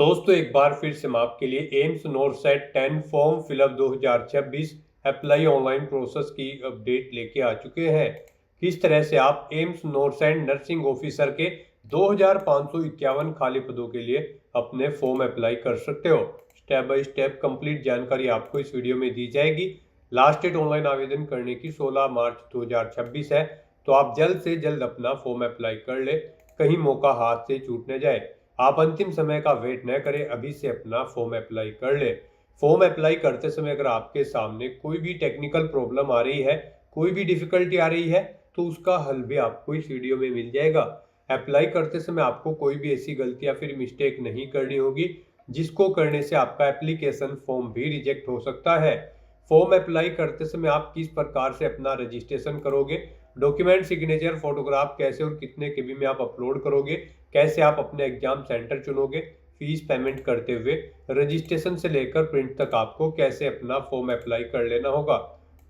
दोस्तों एक बार फिर से मैं आपके लिए AIIMS NORCET 10 form fill up 2026 apply online process की अपडेट लेके आ चुके हैं। किस तरह से आप एम्स नोरसेट नर्सिंग ऑफिसर के 2551 खाली पदों के लिए अपने फॉर्म अप्लाई कर सकते हो। स्टेप बाय स्टेप कंप्लीट जानकारी आपको इस वीडियो में दी जाएगी। लास्ट डेट ऑनलाइन आवेदन करने की 16 मार्च 2026 है, तो आप जल्द से जल्द अपना फॉर्म अप्लाई कर ले, कहीं मौका हाथ से छूट न जाए। आप अंतिम समय का वेट न करें, अभी से अपना फॉर्म अप्लाई कर ले। फॉर्म अप्लाई करते समय अगर आपके सामने कोई भी टेक्निकल प्रॉब्लम आ रही है, कोई भी डिफिकल्टी आ रही है, तो उसका हल भी आपको इस वीडियो में मिल जाएगा। अप्लाई करते समय आपको कोई भी ऐसी गलती या फिर मिस्टेक नहीं करनी होगी जिसको करने से आपका एप्लीकेशन फॉर्म भी रिजेक्ट हो सकता है। फॉर्म अप्लाई करते समय आप किस प्रकार से अपना रजिस्ट्रेशन करोगे, डॉक्यूमेंट सिग्नेचर फोटोग्राफ कैसे और कितने केबी में आप अपलोड करोगे, कैसे आप अपने एग्जाम सेंटर चुनोगे, फीस पेमेंट करते हुए रजिस्ट्रेशन से लेकर प्रिंट तक आपको कैसे अपना फॉर्म अप्लाई कर लेना होगा,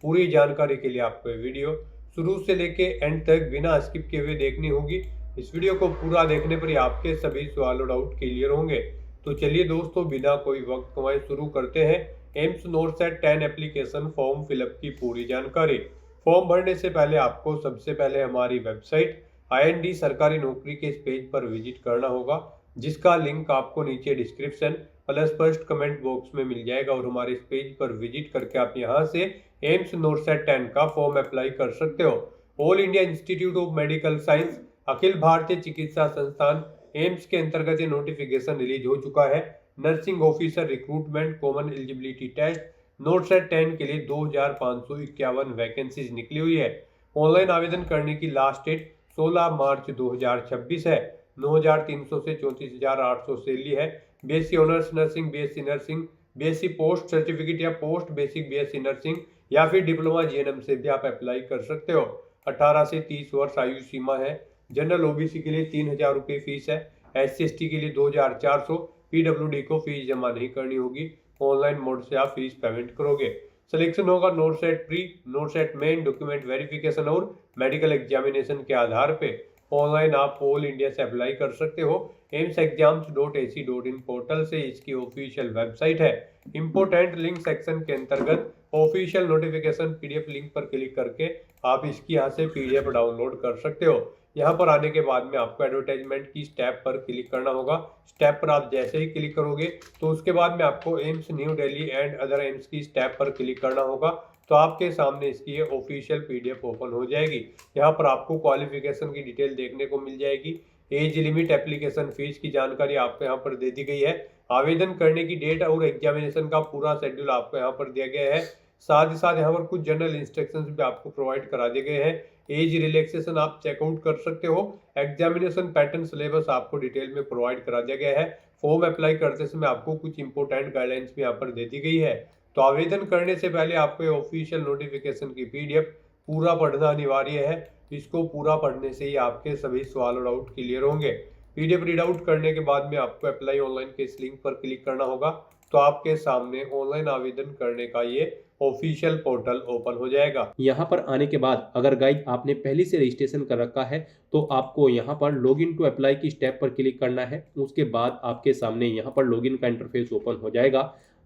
पूरी जानकारी के लिए आपको ये वीडियो शुरू से लेके एंड तक बिना स्किप किए हुए देखनी होगी। इस वीडियो को पूरा देखने पर ही आपके सभी सवाल और डाउट क्लियर होंगे। तो चलिए दोस्तों, बिना कोई वक्त गंवाए शुरू करते हैं AIIMS NORCET 10 application form fill up की पूरी जानकारी। फॉर्म भरने से पहले आपको सबसे पहले हमारी वेबसाइट IND सरकारी नौकरी के इस पेज पर विजिट करना होगा, जिसका लिंक आपको नीचे description plus first comment box में मिल जाएगा। और हमारे इस पेज पर विजिट करके आप यहां से एम्स नोरसेट 10 का फॉर्म अप्लाई कर सकते हो। All India institute of medical science Akhil Bharatiya Chikitsa संस्थान एम्स के अंतर्गत ये नोटिफिकेशन रिलीज हो चुका है। Nursing officer recruitment common eligibility test NORCET 10 के लिए 2551 वैकेंसीज निकली हुई है। ऑनलाइन आवेदन करने की लास्ट डेट 16 मार्च 2026 है। 9300 से 34,800 सैलरी है। BSc honours nursing, BSc nursing, BSc post certificate या पोस्ट बेसिक बीएससी नर्सिंग या फिर डिप्लोमा जीएनएम से भी आप अप्लाई कर सकते हो। 18 से 30 वर्ष आयु सीमा है। जनरल ओबीसी के लिए 3,000 रुपये फीस है। SC/ST के लिए 2,400। PWD को फीस जमा नहीं करनी होगी, ऑनलाइन मोड से आप फीस पेमेंट करोगे। सिलेक्शन होगा NORCET pre, NORCET main, document verification और मेडिकल एग्जामिनेशन के आधार पे। ऑनलाइन आप ऑल इंडिया से अप्लाई कर सकते हो। AIMSExams.ac.in पोर्टल से इसकी ऑफिशियल वेबसाइट है। इंपोर्टेंट लिंक सेक्शन के अंतर्गत ऑफिशियल नोटिफिकेशन PDF लिंक पर क्लिक करके आप इसकी यहाँ से PDF डाउनलोड कर सकते हो। यहाँ पर आने के बाद में आपको एडवर्टाइजमेंट की स्टेप पर क्लिक करना होगा। स्टेप पर आप जैसे ही क्लिक करोगे तो उसके बाद में आपको AIIMS new Delhi and other AIIMS की स्टेप पर क्लिक करना होगा। तो आपके सामने इसकी ये ऑफिशियल PDF ओपन हो जाएगी। यहाँ पर आपको क्वालिफिकेशन की डिटेल देखने को मिल जाएगी। एज लिमिट, एप्लीकेशन फीस की जानकारी आपको यहाँ पर दे दी गई है। आवेदन करने की डेट और एग्जामिनेशन का पूरा शेड्यूल आपको यहाँ पर दिया गया है। साथ ही साथ यहाँ पर कुछ जनरल इंस्ट्रक्शंस भी आपको प्रोवाइड करा दिए गए हैं। एज रिलैक्सेशन आप चेकआउट कर सकते हो। एग्जामिनेशन पैटर्न सिलेबस आपको डिटेल में प्रोवाइड करा दिया गया है। फॉर्म अप्लाई करते समय आपको कुछ इंपोर्टेंट गाइडलाइंस भी यहाँ पर दे दी गई है। तो आवेदन करने से पहले आपको ऑफिशियल नोटिफिकेशन की PDF पूरा पढ़ना अनिवार्य है। इसको पूरा पढ़ने से ही आपके सभी सवाल और डाउट क्लियर होंगे। PDF रीड आउट करने के बाद में आपको अप्लाई ऑनलाइन के इस लिंक पर क्लिक करना होगा। तो आपके सामने ऑनलाइन आवेदन करने का ये ऑफिशियल पोर्टल ओपन हो जाएगा। यहाँ पर आने के बाद अगर गाइज आपने पहले से रजिस्ट्रेशन कर रखा है तो आपको यहाँ पर लॉगिन टू अप्लाई की स्टेप पर क्लिक करना है। उसके बाद आपके सामने यहाँ पर लॉगिन का इंटरफेस ओपन हो जाएगा।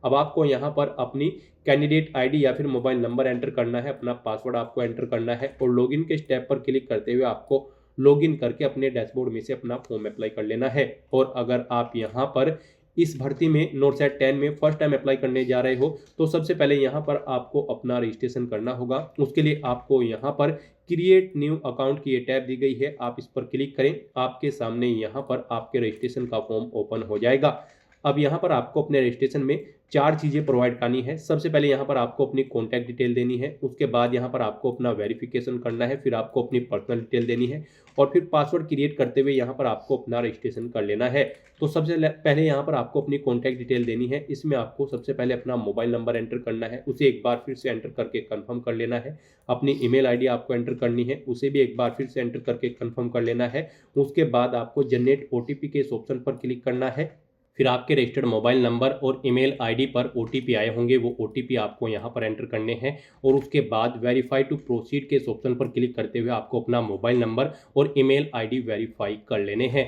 अब आपको यहाँ पर अपनी कैंडिडेट ID या फिर मोबाइल नंबर एंटर करना है, अपना पासवर्ड आपको एंटर करना है और लॉगिन के स्टेप पर क्लिक करते हुए आपको लॉगिन करके अपने डैशबोर्ड में से अपना फॉर्म अप्लाई कर लेना है। और अगर आप यहाँ पर इस भर्ती में नोरसेट 10 में फर्स्ट टाइम अप्लाई करने जा रहे हो तो सबसे पहले यहाँ पर आपको अपना रजिस्ट्रेशन करना होगा। उसके लिए आपको यहाँ पर क्रिएट न्यू अकाउंट की ये टैब दी गई है, आप इस पर क्लिक करें। आपके सामने यहाँ पर आपके रजिस्ट्रेशन का फॉर्म ओपन हो जाएगा। अब यहाँ पर आपको अपने रजिस्ट्रेशन में 4 चीज़ें प्रोवाइड करनी है। सबसे पहले यहाँ पर आपको अपनी कॉन्टैक्ट डिटेल देनी है। उसके बाद यहाँ पर आपको अपना वेरिफिकेशन करना है, फिर आपको अपनी पर्सनल डिटेल देनी है और फिर पासवर्ड क्रिएट करते हुए यहाँ पर आपको अपना रजिस्ट्रेशन कर लेना है। तो सबसे पहले यहाँ पर आपको अपनी कॉन्टैक्ट डिटेल देनी है। इसमें आपको सबसे पहले अपना मोबाइल नंबर एंटर करना है, उसे एक बार फिर से एंटर करके कन्फर्म कर लेना है। अपनी ईमेल ID आपको एंटर करनी है, उसे भी एक बार फिर से एंटर करके कन्फर्म कर लेना है। उसके बाद आपको जनरेट OTP के इस ऑप्शन पर क्लिक करना है। फिर आपके रजिस्टर्ड मोबाइल नंबर और ईमेल ID पर OTP आए होंगे, वो OTP आपको यहाँ पर एंटर करने हैं। और उसके बाद वेरीफाई टू प्रोसीड के इस ऑप्शन पर क्लिक करते हुए आपको अपना मोबाइल नंबर और ईमेल ID वेरीफाई कर लेने हैं।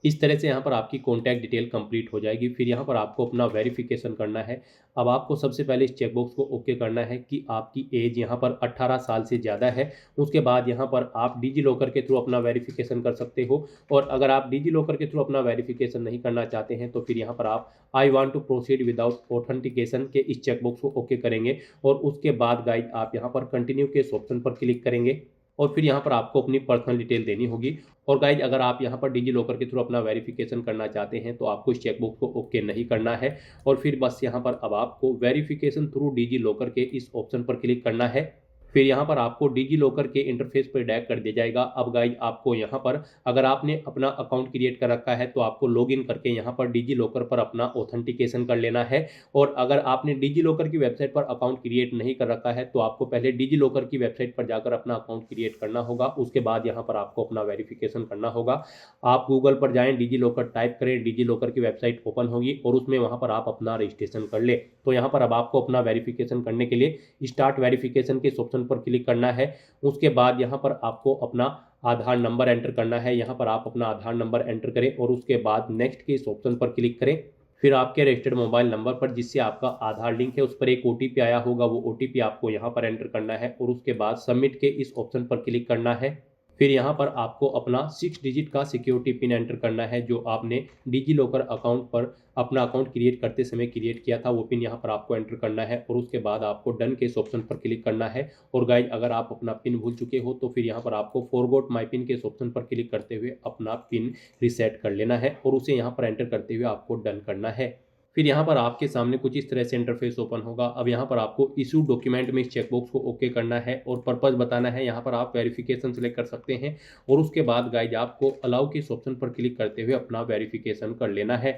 इस तरह से यहाँ पर आपकी कॉन्टैक्ट डिटेल कंप्लीट हो जाएगी। फिर यहाँ पर आपको अपना वेरिफिकेशन करना है। अब आपको सबसे पहले इस चेकबॉक्स को ओके करना है कि आपकी एज यहाँ पर 18 साल से ज़्यादा है। उसके बाद यहाँ पर आप डिजी लॉकर के थ्रू अपना वेरिफिकेशन कर सकते हो, और अगर आप डिजी लॉकर के थ्रू अपना वेरिफिकेशन नहीं करना चाहते हैं तो फिर यहाँ पर आप I want to proceed without authentication के इस चेकबॉक्स को ओके करेंगे, और उसके बाद गाइज आप यहाँ पर कंटिन्यू के इस ऑप्शन पर क्लिक करेंगे, और फिर यहाँ पर आपको अपनी पर्सनल डिटेल देनी होगी। और गाइज अगर आप यहाँ पर डिजी लॉकर के थ्रू अपना वेरिफिकेशन करना चाहते हैं तो आपको इस चेकबॉक्स को ओके नहीं करना है, और फिर बस यहाँ पर अब आपको वेरिफिकेशन थ्रू डिजी लॉकर के इस ऑप्शन पर क्लिक करना है। फिर यहाँ पर आपको डिजी लॉकर के इंटरफेस पर डायरेक्ट कर दिया जाएगा। अब गाइज आपको यहाँ पर अगर आपने अपना अकाउंट क्रिएट कर रखा है तो आपको लॉगिन करके यहाँ पर डिजी लॉकर पर अपना ऑथेंटिकेशन कर लेना है, और अगर आपने डिजी लॉकर की वेबसाइट पर अकाउंट क्रिएट नहीं कर रखा है तो आपको पहले डिजी लॉकर की वेबसाइट पर जाकर अपना अकाउंट क्रिएट करना होगा। उसके बाद यहाँ पर आपको अपना वेरिफिकेशन करना होगा। आप गूगल पर जाएं, डिजी लॉकर टाइप करें, डिजी लॉकर की वेबसाइट ओपन होगी और उसमें वहाँ पर आप अपना रजिस्ट्रेशन कर ले। तो यहाँ पर अब आपको अपना वेरिफिकेशन करने के लिए स्टार्ट वेरिफिकेशन के इस ऑप्शन पर क्लिक करना है। उसके बाद यहाँ पर आपको अपना आधार नंबर एंटर करना है। यहाँ पर आप अपना आधार नंबर एंटर करें और उसके बाद नेक्स्ट के इस ऑप्शन पर क्लिक करें। फिर आपके रजिस्टर्ड मोबाइल नंबर पर जिससे आपका आधार लिंक है उस पर एक ओटीपी आया होगा, वो ओटीपी आपको यहाँ पर एंटर करना है और उसके बाद सबमिट के इस ऑप्शन पर क्लिक करना है। फिर यहाँ पर आपको अपना 6 डिजिट का सिक्योरिटी पिन एंटर करना है जो आपने डिजी लॉकर अकाउंट पर अपना अकाउंट क्रिएट करते समय क्रिएट किया था, वो पिन यहाँ पर आपको एंटर करना है और उसके बाद आपको डन के इस ऑप्शन पर क्लिक करना है। और गाइज अगर आप अपना पिन भूल चुके हो तो फिर यहाँ पर आपको फॉरगॉट माई पिन के इस ऑप्शन पर क्लिक करते हुए अपना पिन रिसेट कर लेना है और उसे यहाँ पर एंटर करते हुए आपको डन करना है। फिर यहाँ पर आपके सामने कुछ इस तरह से इंटरफेस ओपन होगा। अब यहाँ पर आपको इशू डॉक्यूमेंट में इस चेकबॉक्स को ओके करना है और पर्पस बताना है। यहाँ पर आप वेरिफिकेशन सेलेक्ट कर सकते हैं और उसके बाद गाइज आपको अलाउ के इस ऑप्शन पर क्लिक करते हुए अपना वेरिफिकेशन कर लेना है।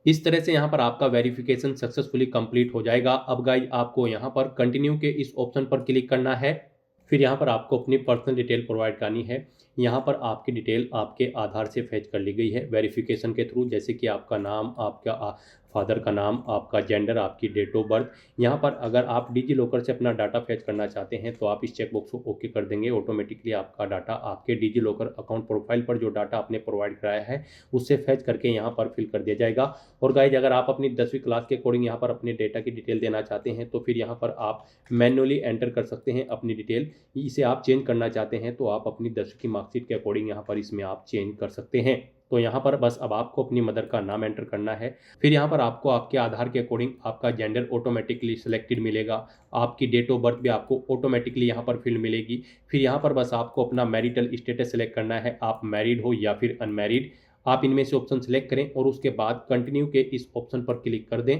इस तरह से यहाँ पर आपका वेरिफिकेशन सक्सेसफुली कंप्लीट हो जाएगा। अब गाइज आपको यहाँ पर कंटिन्यू के इस ऑप्शन पर क्लिक करना है। फिर यहाँ पर आपको अपनी पर्सनल डिटेल प्रोवाइड करनी है। यहाँ पर आपकी डिटेल आपके आधार से फैच कर ली गई है वेरिफिकेशन के थ्रू, जैसे कि आपका नाम, आपका फादर का नाम, आपका जेंडर, आपकी डेट ऑफ बर्थ। यहाँ पर अगर आप डिजी लॉकर से अपना डाटा फैच करना चाहते हैं तो आप इस चेकबॉक्स को ओके कर देंगे। ऑटोमेटिकली आपका डाटा आपके डिजी लॉकर अकाउंट प्रोफाइल पर जो डाटा आपने प्रोवाइड कराया है उससे फैच करके यहाँ पर फिल कर दिया जाएगा। और गाइज अगर आप अपनी 10वीं क्लास के अकॉर्डिंग यहाँ पर अपने डेटा की डिटेल देना चाहते हैं तो फिर यहाँ पर आप मैन्युअली एंटर कर सकते हैं अपनी डिटेल। इसे आप चेंज करना चाहते हैं तो आप अपनी 10वीं की मार्कशीट के अकॉर्डिंग यहाँ पर इसमें आप चेंज कर सकते हैं। तो यहाँ पर बस अब आपको अपनी मदर का नाम एंटर करना है। फिर यहाँ पर आपको आपके आधार के अकॉर्डिंग आपका जेंडर ऑटोमेटिकली सिलेक्टेड मिलेगा। आपकी डेट ऑफ बर्थ भी आपको ऑटोमेटिकली यहाँ पर फिल मिलेगी। फिर यहाँ पर बस आपको अपना मैरिटल स्टेटस सेलेक्ट करना है, आप मैरिड हो या फिर अनमैरिड। आप इनमें से ऑप्शन सेलेक्ट करें और उसके बाद कंटिन्यू के इस ऑप्शन पर क्लिक कर दें।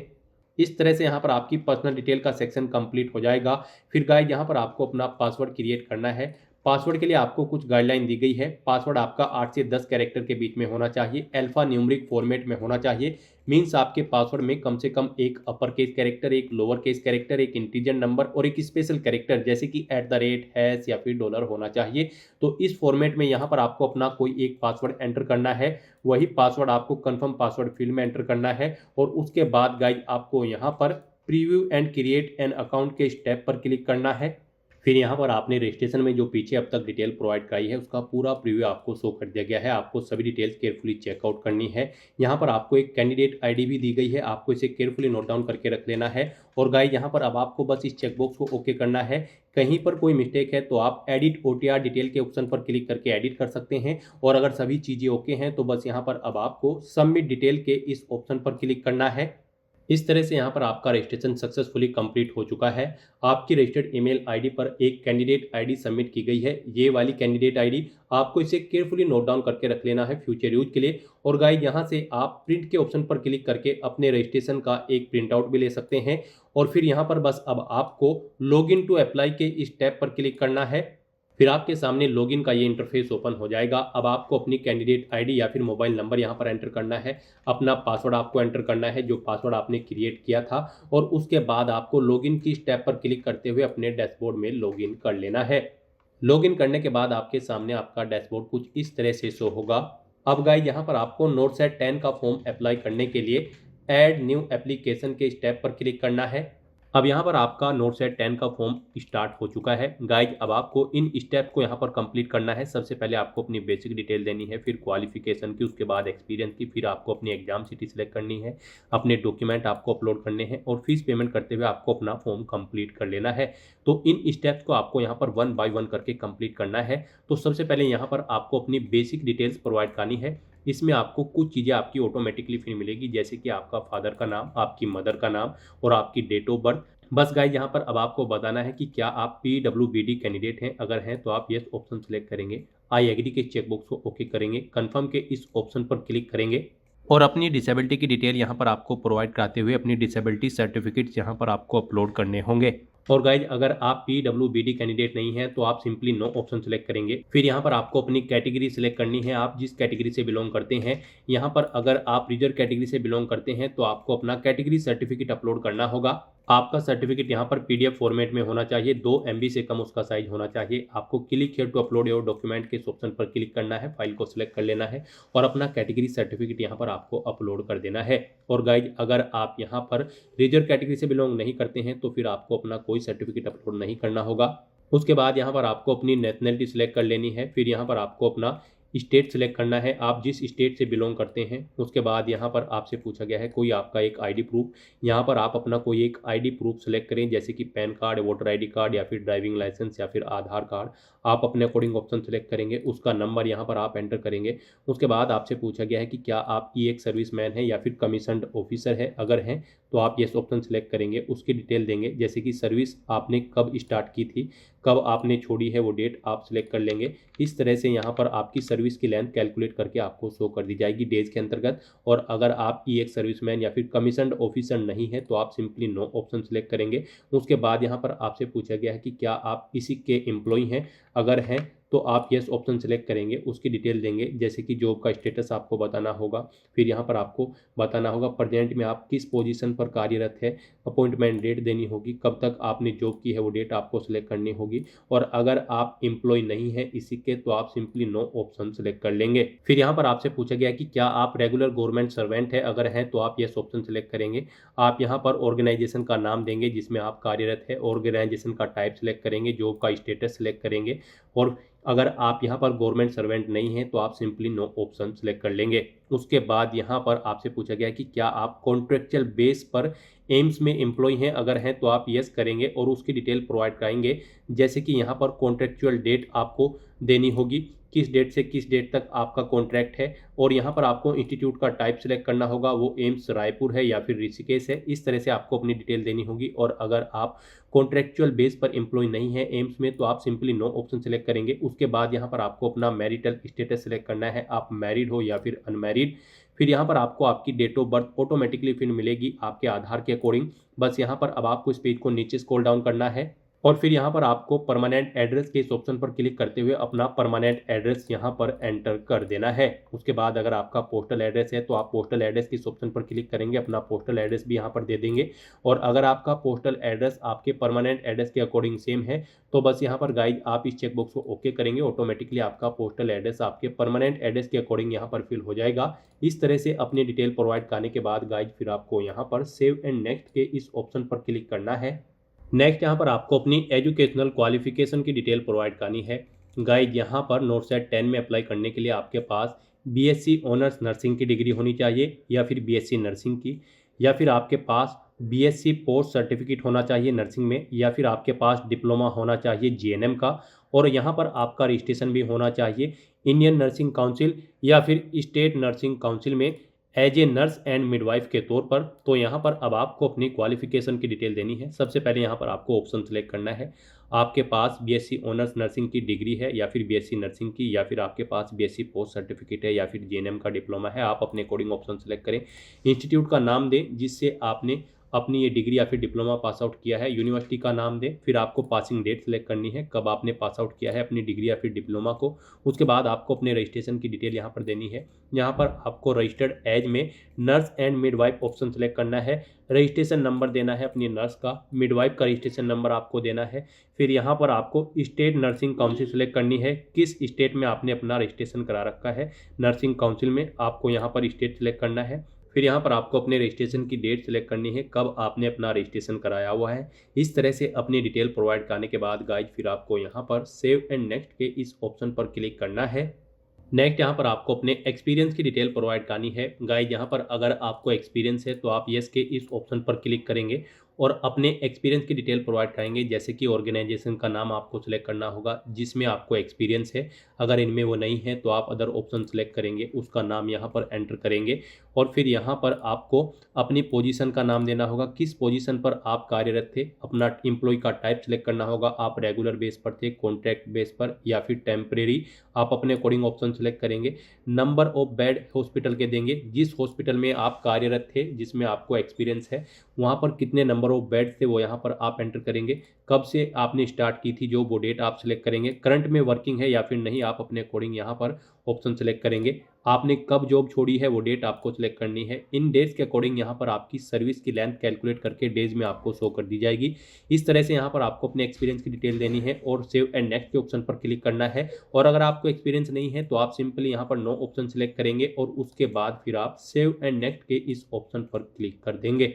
इस तरह से यहाँ पर आपकी पर्सनल डिटेल का सेक्शन कंप्लीट हो जाएगा। फिर गाइस यहाँ पर आपको अपना पासवर्ड क्रिएट करना है। पासवर्ड के लिए आपको कुछ गाइडलाइन दी गई है। पासवर्ड आपका 8 से 10 कैरेक्टर के बीच में होना चाहिए, अल्फा न्यूमेरिक फॉर्मेट में होना चाहिए। मीन्स आपके पासवर्ड में कम से कम एक अपर केस कैरेक्टर, एक लोअर केस कैरेक्टर, एक इंटीजर नंबर और एक स्पेशल कैरेक्टर जैसे कि @ हैश या फिर डॉलर होना चाहिए। तो इस फॉर्मेट में यहाँ पर आपको अपना कोई एक पासवर्ड एंटर करना है। वही पासवर्ड आपको कन्फर्म पासवर्ड फील्ड में एंटर करना है और उसके बाद गाइज आपको यहाँ पर preview and create an account के स्टेप पर क्लिक करना है। फिर यहाँ पर आपने रजिस्ट्रेशन में जो पीछे अब तक डिटेल प्रोवाइड कराई है उसका पूरा प्रीव्यू आपको शो कर दिया गया है। आपको सभी डिटेल्स केयरफुली चेकआउट करनी है। यहाँ पर आपको एक कैंडिडेट आईडी भी दी गई है, आपको इसे केयरफुली नोट डाउन करके रख लेना है। और गाइस यहाँ पर अब आपको बस इस चेकबॉक्स को ओके करना है। कहीं पर कोई मिस्टेक है तो आप एडिट OTR डिटेल के ऑप्शन पर क्लिक करके एडिट कर सकते हैं। और अगर सभी चीज़ें ओके हैं तो बस यहाँ पर अब आपको सबमिट डिटेल के इस ऑप्शन पर क्लिक करना है। इस तरह से यहाँ पर आपका रजिस्ट्रेशन सक्सेसफुली कंप्लीट हो चुका है। आपकी रजिस्टर्ड ईमेल आईडी पर एक कैंडिडेट आईडी सबमिट की गई है। ये वाली कैंडिडेट आईडी आपको इसे केयरफुली नोट डाउन करके रख लेना है फ्यूचर यूज के लिए। और गाइस यहाँ से आप प्रिंट के ऑप्शन पर क्लिक करके अपने रजिस्ट्रेशन का एक प्रिंट आउट भी ले सकते हैं। और फिर यहाँ पर बस अब आपको लॉगिन टू अप्लाई के इस टैब पर क्लिक करना है। फिर आपके सामने लॉगिन का ये इंटरफेस ओपन हो जाएगा। अब आपको अपनी कैंडिडेट आईडी या फिर मोबाइल नंबर यहाँ पर एंटर करना है। अपना पासवर्ड आपको एंटर करना है जो पासवर्ड आपने क्रिएट किया था और उसके बाद आपको लॉगिन की स्टेप पर क्लिक करते हुए अपने डैशबोर्ड में लॉगिन कर लेना है। लॉगिन करने के बाद आपके सामने आपका डैशबोर्ड कुछ इस तरह से शो होगा। अब गाइस यहाँ पर आपको NORCET 10 का फॉर्म अप्लाई करने के लिए ऐड न्यू एप्लीकेशन के स्टेप पर क्लिक करना है। अब यहाँ पर आपका नोट सेट 10 का फॉर्म स्टार्ट हो चुका है। गाइज अब आपको इन स्टेप को यहाँ पर कंप्लीट करना है। सबसे पहले आपको अपनी बेसिक डिटेल देनी है, फिर क्वालिफिकेशन की, उसके बाद एक्सपीरियंस की, फिर आपको अपनी एग्जाम सिटी सेलेक्ट करनी है, अपने डॉक्यूमेंट आपको अपलोड करने हैं और फीस पेमेंट करते हुए आपको अपना फॉर्म कंप्लीट कर लेना है। तो इन स्टेप्स को आपको यहाँ पर 1 बाय 1 करके कंप्लीट करना है। तो सबसे पहले यहाँ पर आपको अपनी बेसिक डिटेल्स प्रोवाइड करनी है। इसमें आपको कुछ चीज़ें आपकी ऑटोमेटिकली फिर मिलेगी, जैसे कि आपका फादर का नाम, आपकी मदर का नाम और आपकी डेट ऑफ बर्थ। बस गाइज यहाँ पर अब आपको बताना है कि क्या आप PWBD कैंडिडेट हैं। अगर हैं तो आप यस ऑप्शन सेलेक्ट करेंगे, आई एग्री के चेकबॉक्स को ओके करेंगे, कंफर्म के इस ऑप्शन पर क्लिक करेंगे और अपनी डिसेबिलिटी की डिटेल यहाँ पर आपको प्रोवाइड कराते हुए अपनी डिसेबिलिटी सर्टिफिकेट्स यहाँ पर आपको अपलोड करने होंगे। और गाइज अगर आप PWBD कैंडिडेट नहीं हैं तो आप सिंपली नो ऑप्शन सेलेक्ट करेंगे। फिर यहाँ पर आपको अपनी कैटेगरी सेलेक्ट करनी है, आप जिस कैटेगरी से बिलोंग करते हैं। यहाँ पर अगर आप रिजर्व कैटेगरी से बिलोंग करते हैं तो आपको अपना कैटेगरी सर्टिफिकेट अपलोड करना होगा। आपका सर्टिफिकेट यहाँ पर PDF फॉर्मेट में होना चाहिए, 2 MB से कम उसका साइज होना चाहिए। आपको click here to upload your document के इस ऑप्शन पर क्लिक करना है, फाइल को सिलेक्ट कर लेना है और अपना कैटेगरी सर्टिफिकेट यहाँ पर आपको अपलोड कर देना है। और गाइज अगर आप यहाँ पर रिजर्व कैटेगरी से बिलोंग नहीं करते हैं तो फिर आपको अपना कोई सर्टिफिकेट अपलोड नहीं करना होगा। उसके बाद यहाँ पर आपको अपनी नेशनलिटी सिलेक्ट कर लेनी है। फिर यहाँ पर आपको अपना स्टेट सेलेक्ट करना है, आप जिस स्टेट से बिलोंग करते हैं। उसके बाद यहाँ पर आपसे पूछा गया है कोई आपका एक ID प्रूफ। यहाँ पर आप अपना कोई एक ID प्रूफ सेलेक्ट करें, जैसे कि pan card, voter ID card या फिर ड्राइविंग लाइसेंस या फिर आधार कार्ड। आप अपने अकॉर्डिंग ऑप्शन सेलेक्ट करेंगे, उसका नंबर यहाँ पर आप एंटर करेंगे। उसके बाद आपसे पूछा गया है कि क्या आप एक सर्विसमैन है या फिर कमीशन्ड ऑफिसर है। अगर हैं तो आप यस ऑप्शन सेलेक्ट करेंगे, उसकी डिटेल देंगे, जैसे कि सर्विस आपने कब स्टार्ट की थी, कब आपने छोड़ी है, वो डेट आप सिलेक्ट कर लेंगे। इस तरह से यहाँ पर आपकी सर्विस की लेंथ कैलकुलेट करके आपको शो कर दी जाएगी डेज के अंतर्गत। और अगर आप एक सर्विसमैन या फिर कमीशन्ड ऑफिसर नहीं है तो आप सिंपली नो ऑप्शन सेलेक्ट करेंगे। उसके बाद यहाँ पर आपसे पूछा गया है कि क्या आप इसी के एम्प्लॉय हैं। अगर हैं तो आप यस ऑप्शन सेलेक्ट करेंगे, उसकी डिटेल देंगे, जैसे कि जॉब का स्टेटस आपको बताना होगा। फिर यहाँ पर आपको बताना होगा प्रेजेंट में आप किस पोजीशन पर कार्यरत है, अपॉइंटमेंट डेट देनी होगी, कब तक आपने जॉब की है वो डेट आपको सिलेक्ट करनी होगी। और अगर आप एम्प्लॉय नहीं है इसी के तो आप सिंपली नो ऑप्शन सेलेक्ट कर लेंगे। फिर यहाँ पर आपसे पूछा गया कि क्या आप रेगुलर गवर्नमेंट सर्वेंट है। अगर हैं तो आप यस ऑप्शन सेलेक्ट करेंगे। आप यहाँ पर ऑर्गेनाइजेशन का नाम देंगे जिसमें आप कार्यरत है, ऑर्गेनाइजेशन का टाइप सेलेक्ट करेंगे, जॉब का स्टेटस सेलेक्ट करेंगे। और अगर आप यहाँ पर गवर्नमेंट सर्वेंट नहीं हैं तो आप सिंपली नो ऑप्शन सेलेक्ट कर लेंगे। उसके बाद यहाँ पर आपसे पूछा गया कि क्या आप कॉन्ट्रेक्चुअल बेस पर एम्स में एम्प्लॉय हैं। अगर हैं तो आप यस करेंगे और उसकी डिटेल प्रोवाइड कराएंगे, जैसे कि यहाँ पर कॉन्ट्रेक्चुअल डेट आपको देनी होगी, किस डेट से किस डेट तक आपका कॉन्ट्रैक्ट है। और यहाँ पर आपको इंस्टीट्यूट का टाइप सेलेक्ट करना होगा, वो एम्स रायपुर है या फिर ऋषिकेश है। इस तरह से आपको अपनी डिटेल देनी होगी। और अगर आप कॉन्ट्रेक्चुअल बेस पर एम्प्लॉय नहीं है एम्स में तो आप सिंपली नो ऑप्शन सेलेक्ट करेंगे। उसके बाद यहाँ पर आपको अपना मैरिटल स्टेटस सेलेक्ट करना है, आप मैरिड हो या फिर अनमैरिड। फिर यहाँ पर आपको आपकी डेट ऑफ बर्थ ऑटोमेटिकली फिर मिलेगी आपके आधार के अकॉर्डिंग। बस यहाँ पर अब आपको इस पेज को नीचे स्क्रॉल डाउन करना है और फिर यहाँ पर आपको परमानेंट एड्रेस के इस ऑप्शन पर क्लिक करते हुए अपना परमानेंट एड्रेस यहाँ पर एंटर कर देना है। उसके बाद अगर आपका पोस्टल एड्रेस है तो आप पोस्टल एड्रेस के इस ऑप्शन पर क्लिक करेंगे, अपना पोस्टल एड्रेस भी यहाँ पर दे देंगे। और अगर आपका पोस्टल एड्रेस आपके परमानेंट एड्रेस के अकॉर्डिंग सेम है तो बस यहाँ पर गाइज आप इस चेकबॉक्स को ओके करेंगे, ऑटोमेटिकली आपका पोस्टल एड्रेस आपके परमानेंट एड्रेस के अकॉर्डिंग यहाँ पर फिल हो जाएगा। इस तरह से अपनी डिटेल प्रोवाइड करने के बाद गाइज फिर आपको यहाँ पर सेव एंड नेक्स्ट के इस ऑप्शन पर क्लिक करना है। नेक्स्ट यहाँ पर आपको अपनी एजुकेशनल क्वालिफिकेशन की डिटेल प्रोवाइड करनी है। गाइड यहाँ पर नोट सेट 10 में अप्लाई करने के लिए आपके पास BSc ऑनर्स नर्सिंग की डिग्री होनी चाहिए या फिर BSc नर्सिंग की, या फिर आपके पास BSc पोस्ट सर्टिफिकेट होना चाहिए नर्सिंग में, या फिर आपके पास डिप्लोमा होना चाहिए GNM का। और यहाँ पर आपका रजिस्ट्रेशन भी होना चाहिए इंडियन नर्सिंग काउंसिल या फिर स्टेट नर्सिंग काउंसिल में as a nurse and midwife के तौर पर। तो यहाँ पर अब आपको अपनी क्वालिफिकेशन की डिटेल देनी है। सबसे पहले यहाँ पर आपको ऑप्शन सेलेक्ट करना है, आपके पास BSc ऑनर्स नर्सिंग की डिग्री है या फिर BSc नर्सिंग की, या फिर आपके पास BSc पोस्ट सर्टिफिकेट है या फिर GNM का डिप्लोमा है। आप अपने अकॉर्डिंग ऑप्शन सेलेक्ट करें, इंस्टीट्यूट का नाम दें जिससे आपने अपनी ये डिग्री या फिर डिप्लोमा पास आउट किया है, यूनिवर्सिटी का नाम दें। फिर आपको पासिंग डेट सेलेक्ट करनी है, कब आपने पास आउट किया है अपनी डिग्री या फिर डिप्लोमा को। उसके बाद आपको अपने रजिस्ट्रेशन की डिटेल यहाँ पर देनी है। यहाँ पर आपको रजिस्टर्ड एज में nurse and midwife option select करना है, रजिस्ट्रेशन नंबर देना है अपनी नर्स का, मिडवाइफ का रजिस्ट्रेशन नंबर आपको देना है। फिर यहाँ पर आपको स्टेट नर्सिंग काउंसिल सेलेक्ट करनी है, किस स्टेट में आपने अपना रजिस्ट्रेशन करा रखा है नर्सिंग काउंसिल में, आपको यहाँ पर स्टेट सेलेक्ट करना है। फिर यहाँ पर आपको अपने रजिस्ट्रेशन की डेट सेलेक्ट करनी है, कब आपने अपना रजिस्ट्रेशन कराया हुआ है। इस तरह से अपनी डिटेल प्रोवाइड करने के बाद गाइज फिर आपको यहाँ पर सेव एंड नेक्स्ट के इस ऑप्शन पर क्लिक करना है। नेक्स्ट यहाँ पर आपको अपने एक्सपीरियंस की डिटेल प्रोवाइड करनी है। गाइज यहाँ पर अगर आपको एक्सपीरियंस है तो आप यस के इस ऑप्शन पर क्लिक करेंगे और अपने एक्सपीरियंस की डिटेल प्रोवाइड करेंगे, जैसे कि ऑर्गेनाइजेशन का नाम आपको सिलेक्ट करना होगा जिसमें आपको एक्सपीरियंस है। अगर इनमें वो नहीं है तो आप अदर ऑप्शन सेलेक्ट करेंगे, उसका नाम यहाँ पर एंटर करेंगे और फिर यहाँ पर आपको अपनी पोजीशन का नाम देना होगा, किस पोजीशन पर आप कार्यरत थे। अपना एम्प्लॉय का टाइप सेलेक्ट करना होगा, आप रेगुलर बेस पर थे, कॉन्ट्रैक्ट बेस पर या फिर टेम्परेरी, आप अपने अकॉर्डिंग ऑप्शन सेलेक्ट करेंगे। नंबर ऑफ बेड हॉस्पिटल के देंगे, जिस हॉस्पिटल में आप कार्यरत थे जिसमें आपको एक्सपीरियंस है वहाँ पर कितने नंबर ऑफ बेड थे वो यहाँ पर आप एंटर करेंगे। कब से आपने स्टार्ट की थी जो वो डेट आप सिलेक्ट करेंगे। करंट में वर्किंग है या फिर नहीं, आप अपने अकॉर्डिंग यहाँ पर ऑप्शन सेलेक्ट करेंगे। आपने कब जॉब छोड़ी है वो डेट आपको सिलेक्ट करनी है। इन डेट्स के अकॉर्डिंग यहाँ पर आपकी सर्विस की लेंथ कैलकुलेट करके डेज में आपको शो कर दी जाएगी। इस तरह से यहाँ पर आपको अपने एक्सपीरियंस की डिटेल देनी है और सेव एंड नेक्स्ट के ऑप्शन पर क्लिक करना है। और अगर आपको एक्सपीरियंस नहीं है तो आप सिंपली यहाँ पर नो ऑप्शन सेलेक्ट करेंगे और उसके बाद फिर आप सेव एंड नेक्स्ट के इस ऑप्शन पर क्लिक कर देंगे।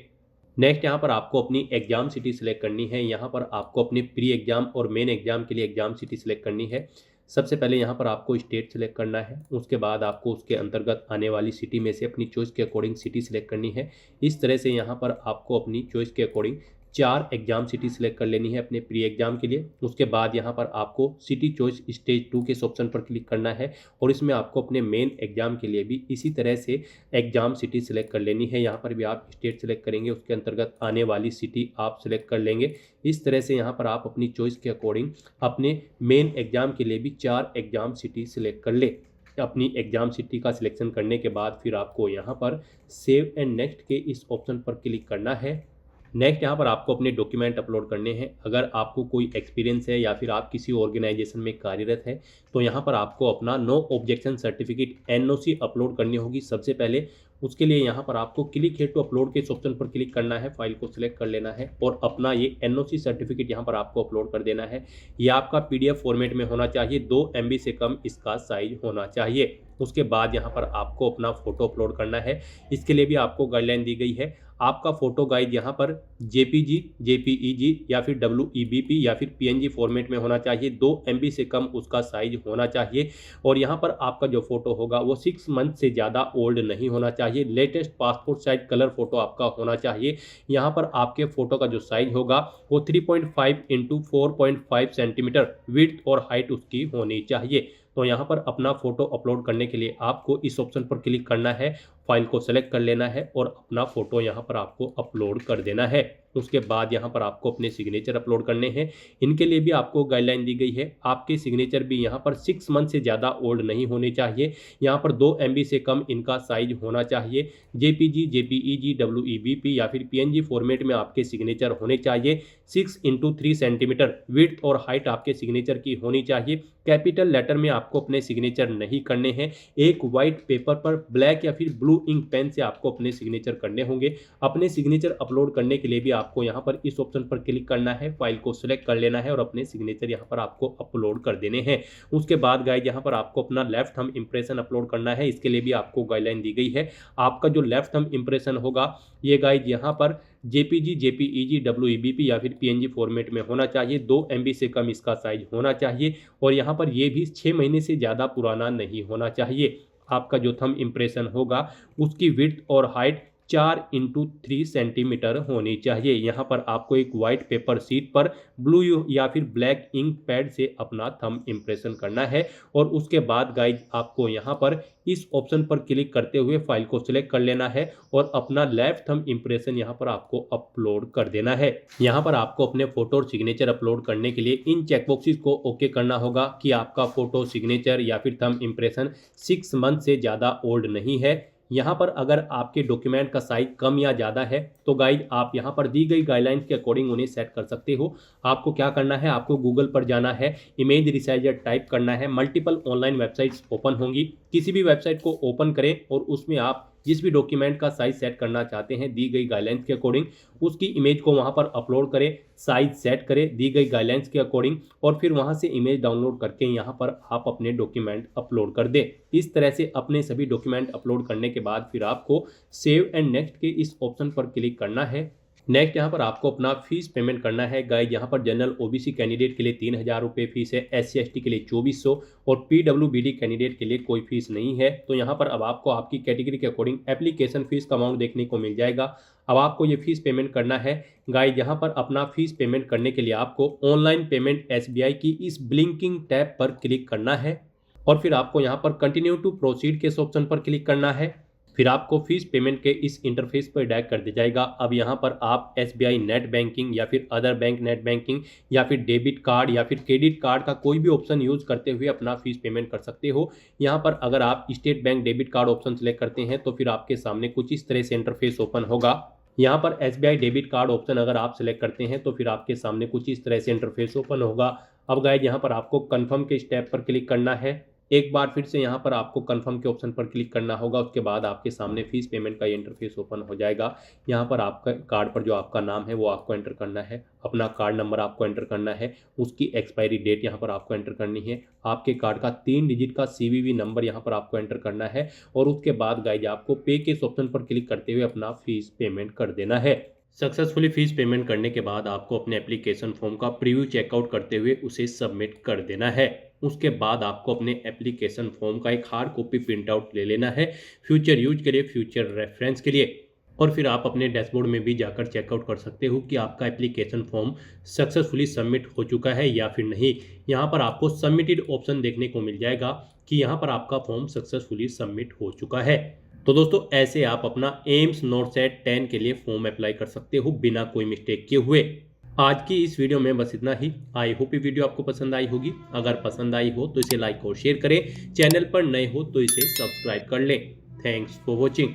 नेक्स्ट यहाँ पर आपको अपनी एग्जाम सिटी सिलेक्ट करनी है। यहाँ पर आपको अपने प्री एग्जाम और मेन एग्जाम के लिए एग्जाम सिटी सिलेक्ट करनी है। सबसे पहले यहाँ पर आपको स्टेट सिलेक्ट करना है, उसके बाद आपको उसके अंतर्गत आने वाली सिटी में से अपनी चॉइस के अकॉर्डिंग सिटी सिलेक्ट करनी है। इस तरह से यहाँ पर आपको अपनी चॉइस के अकॉर्डिंग 4 एग्जाम सिटी सिलेक्ट कर लेनी है अपने प्री एग्जाम के लिए। उसके बाद यहाँ पर आपको सिटी चॉइस स्टेज 2 के इस ऑप्शन पर क्लिक करना है और इसमें आपको अपने मेन एग्जाम के लिए भी इसी तरह से एग्जाम सिटी सिलेक्ट कर लेनी है। यहाँ पर भी आप स्टेट सिलेक्ट करेंगे, उसके अंतर्गत आने वाली सिटी आप सिलेक्ट कर लेंगे। इस तरह से यहाँ पर आप अपनी चॉइस के अकॉर्डिंग अपने मेन एग्जाम के लिए भी 4 एग्जाम सिटी सिलेक्ट कर ले। अपनी एग्जाम सिटी का सिलेक्शन करने के बाद फिर आपको यहाँ पर सेव एंड नेक्स्ट के इस ऑप्शन पर क्लिक करना है। नेक्स्ट यहाँ पर आपको अपने डॉक्यूमेंट अपलोड करने हैं। अगर आपको कोई एक्सपीरियंस है या फिर आप किसी ऑर्गेनाइजेशन में कार्यरत है तो यहाँ पर आपको अपना no objection certificate NOC upload करनी होगी सबसे पहले। उसके लिए यहाँ पर आपको क्लिक है टू अपलोड के इस ऑप्शन पर क्लिक करना है, फाइल को सिलेक्ट कर लेना है और अपना ये NOC सर्टिफिकेट यहाँ पर आपको अपलोड कर देना है। ये आपका PDF फॉर्मेट में होना चाहिए, 2 MB से कम इसका साइज होना चाहिए। उसके बाद यहाँ पर आपको अपना फोटो अपलोड करना है। इसके लिए भी आपको गाइडलाइन दी गई है। आपका फोटो गाइड यहाँ पर JPG, JPEG या फिर WEBP या फिर PNG फॉर्मेट में होना चाहिए, 2 MB से कम उसका साइज होना चाहिए। और यहाँ पर आपका जो फोटो होगा वो 6 मंथ से ज़्यादा ओल्ड नहीं होना चाहिए। Latest passport size colour photo आपका होना चाहिए। यहाँ पर आपके फोटो का जो साइज होगा वो 3.5 × 4.5 सेंटीमीटर विड्थ और हाइट उसकी होनी चाहिए। तो यहाँ पर अपना फोटो अपलोड करने के लिए आपको इस ऑप्शन पर क्लिक करना है, फाइल को सेलेक्ट कर लेना है और अपना फोटो यहाँ पर आपको अपलोड कर देना है। उसके बाद यहाँ पर आपको अपने सिग्नेचर अपलोड करने हैं। इनके लिए भी आपको गाइडलाइन दी गई है। आपके सिग्नेचर भी यहाँ पर 6 मंथ से ज़्यादा ओल्ड नहीं होने चाहिए। यहाँ पर 2 MB से कम इनका साइज होना चाहिए। JPG, JPEG, WEBP या फिर PNG फॉर्मेट में आपके सिग्नेचर होने चाहिए। 6 × 3 सेंटीमीटर विड्थ और हाइट आपके सिग्नेचर की होनी चाहिए। कैपिटल लेटर में आपको अपने सिग्नेचर नहीं करने हैं। एक वाइट पेपर पर ब्लैक या फिर ब्लू इंक पेन से आपको अपने सिग्नेचर करने होंगे। अपने सिग्नेचर अपलोड करने के लिए भी आपको यहाँ पर इस ऑप्शन पर क्लिक करना है, फाइल को सिलेक्ट कर लेना है और अपने सिग्नेचर यहाँ पर आपको अपलोड कर देने हैं। उसके बाद गाइज यहाँ पर आपको अपना लेफ्ट थंब इंप्रेशन अपलोड करना है। इसके लिए भी आपको गाइडलाइन दी गई है। आपका जो लेफ्ट थंब इंप्रेशन होगा ये गाइज यहाँ पर JPG, JPEG, WEBP या फिर PNG फॉर्मेट में होना चाहिए। 2 MB से कम इसका साइज होना चाहिए और यहाँ पर ये भी 6 महीने से ज़्यादा पुराना नहीं होना चाहिए। आपका जो थंब इंप्रेशन होगा उसकी विड्थ और हाइट 4 × 3 सेंटीमीटर होनी चाहिए। यहाँ पर आपको एक वाइट पेपर शीट पर ब्लू या फिर ब्लैक इंक पैड से अपना थंब इंप्रेशन करना है और उसके बाद गाइज आपको यहाँ पर इस ऑप्शन पर क्लिक करते हुए फाइल को सिलेक्ट कर लेना है और अपना लेफ्ट थंब इंप्रेशन यहाँ पर आपको अपलोड कर देना है। यहाँ पर आपको अपने फोटो और सिग्नेचर अपलोड करने के लिए इन चेकबॉक्सेस को ओके करना होगा कि आपका फोटो, सिग्नेचर या फिर थंब इंप्रेशन 6 मंथ से ज़्यादा ओल्ड नहीं है। यहाँ पर अगर आपके डॉक्यूमेंट का साइज कम या ज़्यादा है तो गाइड आप यहाँ पर दी गई गाइडलाइंस के अकॉर्डिंग उन्हें सेट कर सकते हो। आपको क्या करना है, आपको गूगल पर जाना है, इमेज रिसाइजर टाइप करना है। मल्टीपल ऑनलाइन वेबसाइट्स ओपन होंगी, किसी भी वेबसाइट को ओपन करें और उसमें आप जिस भी डॉक्यूमेंट का साइज सेट करना चाहते हैं दी गई गाइडलाइंस के अकॉर्डिंग, उसकी इमेज को वहां पर अपलोड करें, साइज सेट करें दी गई गाइडलाइंस के अकॉर्डिंग, और फिर वहां से इमेज डाउनलोड करके यहां पर आप अपने डॉक्यूमेंट अपलोड कर दें। इस तरह से अपने सभी डॉक्यूमेंट अपलोड करने के बाद फिर आपको सेव एंड नेक्स्ट के इस ऑप्शन पर क्लिक करना है। नेक्स्ट यहाँ पर आपको अपना फीस पेमेंट करना है। गाइज यहाँ पर जनरल ओबीसी कैंडिडेट के लिए 3000 रुपये फीस है, SC/ST के लिए 2400 और PWBD कैंडिडेट के लिए कोई फीस नहीं है। तो यहाँ पर अब आपको आपकी कैटेगरी के अकॉर्डिंग एप्लीकेशन फीस का अमाउंट देखने को मिल जाएगा। अब आपको ये फीस पेमेंट करना है। गाइज यहाँ पर अपना फीस पेमेंट करने के लिए आपको ऑनलाइन पेमेंट SBI की इस ब्लिंकिंग टैब पर क्लिक करना है और फिर आपको यहाँ पर कंटिन्यू टू प्रोसीड के इस ऑप्शन पर क्लिक करना है। फिर आपको फीस पेमेंट के इस इंटरफेस पर डायरेक्ट कर दिया जाएगा। अब यहाँ पर आप SBI नेट बैंकिंग या फिर अदर बैंक नेट बैंकिंग या फिर डेबिट कार्ड या फिर क्रेडिट कार्ड का कोई भी ऑप्शन यूज करते हुए अपना फीस पेमेंट कर सकते हो। यहाँ पर अगर आप state bank debit card option select करते हैं तो फिर आपके सामने कुछ इस तरह से इंटरफेस ओपन होगा। यहाँ पर SBI डेबिट कार्ड ऑप्शन अगर आप सेलेक्ट करते हैं तो फिर आपके सामने कुछ इस तरह से इंटरफेस ओपन होगा। अब गाइज यहाँ पर आपको कन्फर्म के स्टेप पर क्लिक करना है। एक बार फिर से यहाँ पर आपको कंफर्म के ऑप्शन पर क्लिक करना होगा। उसके बाद आपके सामने फीस पेमेंट का इंटरफेस ओपन हो जाएगा। यहाँ पर आपका कार्ड पर जो आपका नाम है वो आपको एंटर करना है, अपना कार्ड नंबर आपको एंटर करना है, उसकी एक्सपायरी डेट यहाँ पर आपको एंटर करनी है, आपके कार्ड का 3 डिजिट का CVV नंबर यहाँ पर आपको एंटर करना है और उसके बाद गाइज आपको पे के इस ऑप्शन पर क्लिक करते हुए अपना फीस पेमेंट कर देना है। सक्सेसफुली फीस पेमेंट करने के बाद आपको अपने एप्लीकेशन फॉर्म का प्रीव्यू चेकआउट करते हुए उसे सबमिट कर देना है। उसके बाद आपको अपने एप्लीकेशन फॉर्म का एक हार्ड कॉपी प्रिंट आउट ले लेना है फ्यूचर यूज के लिए, फ्यूचर रेफरेंस के लिए, और फिर आप अपने डैशबोर्ड में भी जाकर चेकआउट कर सकते हो कि आपका एप्लीकेशन फॉर्म सक्सेसफुली सबमिट हो चुका है या फिर नहीं। यहाँ पर आपको सबमिटेड ऑप्शन देखने को मिल जाएगा कि यहाँ पर आपका फॉर्म सक्सेसफुली सबमिट हो चुका है। तो दोस्तों ऐसे आप अपना एम्स नोरसेट 10 के लिए फॉर्म अप्लाई कर सकते हो बिना कोई मिस्टेक किए हुए। आज की इस वीडियो में बस इतना ही। आई होप ये वीडियो आपको पसंद आई होगी। अगर पसंद आई हो तो इसे लाइक और शेयर करें, चैनल पर नए हो तो इसे सब्सक्राइब कर लें। Thanks for watching.